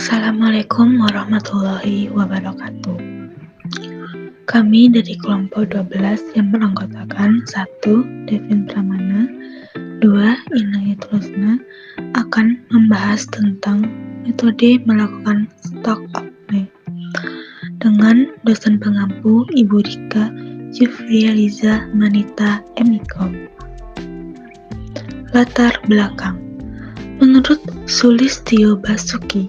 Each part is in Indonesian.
Assalamualaikum warahmatullahi wabarakatuh. Kami dari kelompok 12 yang beranggotakan 1. Devin Pramana, 2. Inayat Rusna akan membahas tentang metode melakukan stock apnea dengan dosen pengampu Ibu Rika Jufrializa Manita MIKOM. Latar belakang. Menurut Sulistyo Basuki,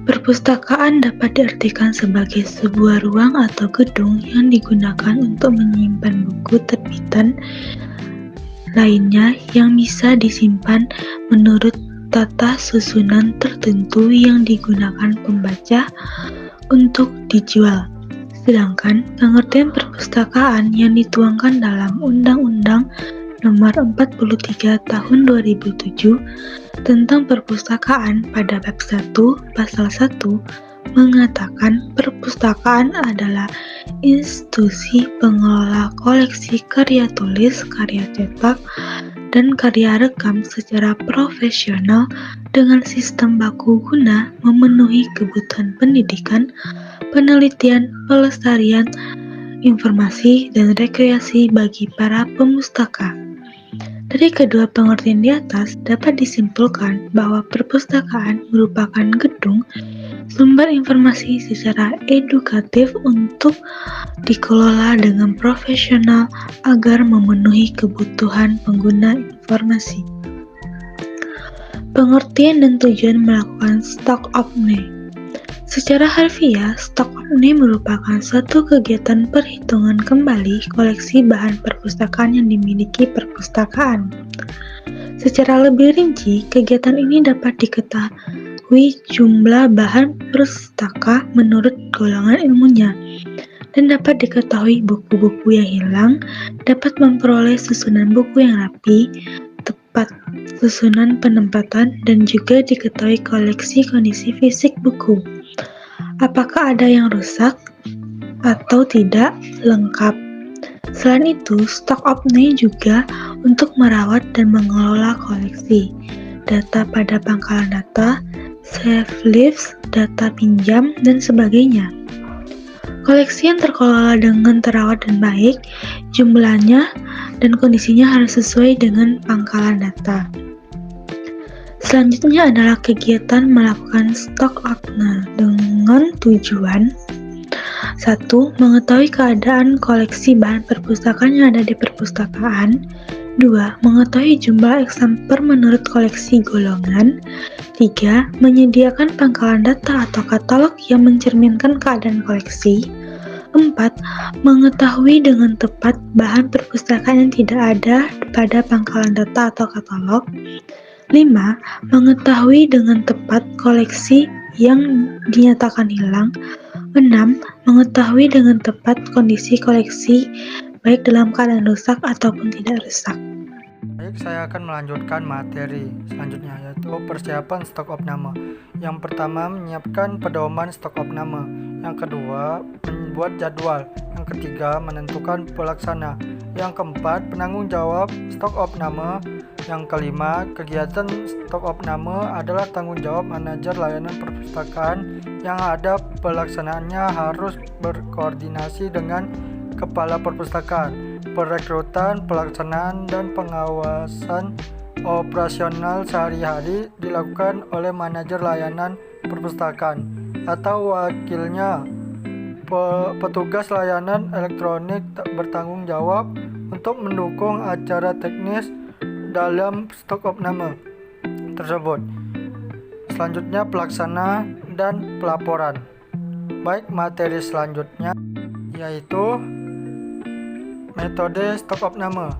perpustakaan dapat diartikan sebagai sebuah ruang atau gedung yang digunakan untuk menyimpan buku terbitan lainnya yang bisa disimpan menurut tata susunan tertentu yang digunakan pembaca untuk dijual. Sedangkan pengertian perpustakaan yang dituangkan dalam Undang-Undang Nomor 43 Tahun 2007 tentang perpustakaan pada bab 1 pasal 1 mengatakan perpustakaan adalah institusi pengelola koleksi karya tulis, karya cetak, dan karya rekam secara profesional dengan sistem baku guna memenuhi kebutuhan pendidikan, penelitian, pelestarian, informasi, dan rekreasi bagi para pemustaka. Dari kedua pengertian di atas, dapat disimpulkan bahwa perpustakaan merupakan gedung sumber informasi secara edukatif untuk dikelola dengan profesional agar memenuhi kebutuhan pengguna informasi. Pengertian dan tujuan melakukan stock apnea. Secara harfiah, stock apnea merupakan suatu kegiatan perhitungan kembali koleksi bahan perpustakaan yang dimiliki perpustakaan. Secara lebih rinci, kegiatan ini dapat diketahui jumlah bahan pustaka menurut golongan ilmunya, dan dapat diketahui buku-buku yang hilang, dapat memperoleh susunan buku yang rapi, tepat susunan penempatan, dan juga diketahui koleksi kondisi fisik buku. Apakah ada yang rusak atau tidak lengkap. Selain itu, stock apnea juga untuk merawat dan mengelola koleksi, data pada pangkalan data, save lists, data pinjam, dan sebagainya. Koleksi yang terkelola dengan terawat dan baik, jumlahnya dan kondisinya harus sesuai dengan pangkalan data. Selanjutnya adalah kegiatan melakukan stock apnea dengan tujuan 1. Mengetahui keadaan koleksi bahan perpustakaan yang ada di perpustakaan. 2. Mengetahui jumlah eksemplar menurut koleksi golongan. 3. Menyediakan pangkalan data atau katalog yang mencerminkan keadaan koleksi. 4. Mengetahui dengan tepat bahan perpustakaan yang tidak ada pada pangkalan data atau katalog. 5. Mengetahui dengan tepat koleksi yang dinyatakan hilang. 6. Mengetahui dengan tepat kondisi koleksi baik dalam keadaan rusak ataupun tidak rusak. Baik, saya akan melanjutkan materi selanjutnya, yaitu persiapan stok opname. Yang pertama, menyiapkan pedoman stok opname. Yang kedua, membuat jadwal. Yang ketiga, menentukan pelaksana. Yang keempat, penanggung jawab stok opname. Yang kelima, kegiatan stok opname adalah tanggung jawab manajer layanan perpustakaan yang ada pelaksanaannya harus berkoordinasi dengan kepala perpustakaan. Perekrutan, pelaksanaan, dan pengawasan operasional sehari-hari dilakukan oleh manajer layanan perpustakaan atau wakilnya. Petugas layanan elektronik bertanggung jawab untuk mendukung acara teknis dalam stok opname tersebut. Selanjutnya, pelaksana dan pelaporan. Baik, materi selanjutnya yaitu metode stok opname.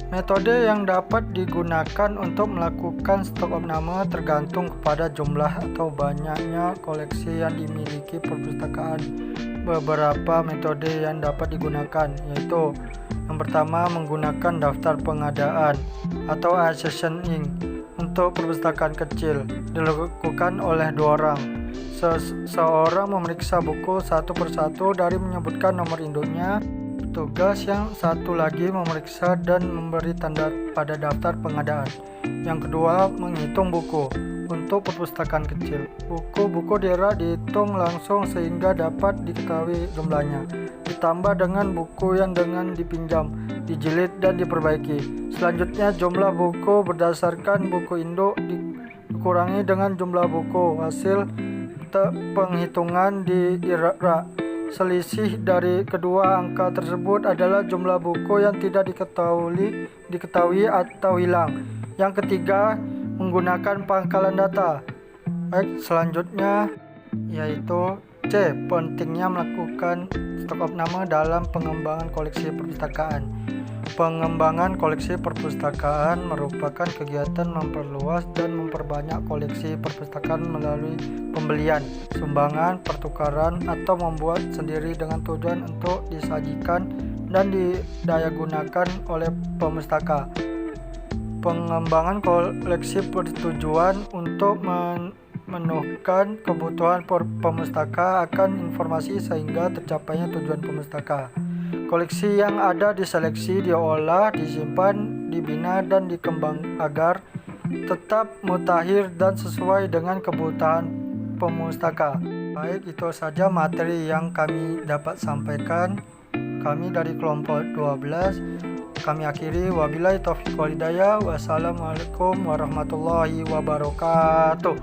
Metode yang dapat digunakan untuk melakukan stok opname tergantung kepada jumlah atau banyaknya koleksi yang dimiliki perpustakaan. Beberapa metode yang dapat digunakan yaitu yang pertama, menggunakan daftar pengadaan atau accessioning untuk perpustakaan kecil dilakukan oleh 2 orang. Seorang memeriksa buku satu persatu dari menyebutkan nomor induknya. Tugas yang satu lagi memeriksa dan memberi tanda pada daftar pengadaan. Yang kedua, menghitung buku. untuk perpustakaan kecil. Buku-buku dirak dihitung langsung sehingga dapat diketahui jumlahnya. Ditambah dengan buku yang dengan dipinjam, dijilid dan diperbaiki. Selanjutnya jumlah buku berdasarkan buku induk dikurangi dengan jumlah buku hasil penghitungan dirak. Selisih dari kedua angka tersebut adalah jumlah buku yang tidak diketahui atau hilang. Yang ketiga, menggunakan pangkalan data. Baik, selanjutnya yaitu C. Pentingnya melakukan stok opname dalam pengembangan koleksi perpustakaan. Pengembangan koleksi perpustakaan merupakan kegiatan memperluas dan memperbanyak koleksi perpustakaan melalui pembelian, sumbangan, pertukaran, atau membuat sendiri dengan tujuan untuk disajikan dan didayagunakan oleh pemustaka. Pengembangan koleksi bertujuan untuk memenuhkan kebutuhan pemustaka akan informasi sehingga tercapainya tujuan pemustaka. Koleksi yang ada diseleksi, diolah, disimpan, dibina, dan dikembang agar tetap mutakhir dan sesuai dengan kebutuhan pemustaka. Baik, itu saja materi yang kami dapat sampaikan. Kami dari kelompok 12. Kami akhiri, wabillahi taufiq wal hidayah. Wassalamualaikum warahmatullahi wabarakatuh.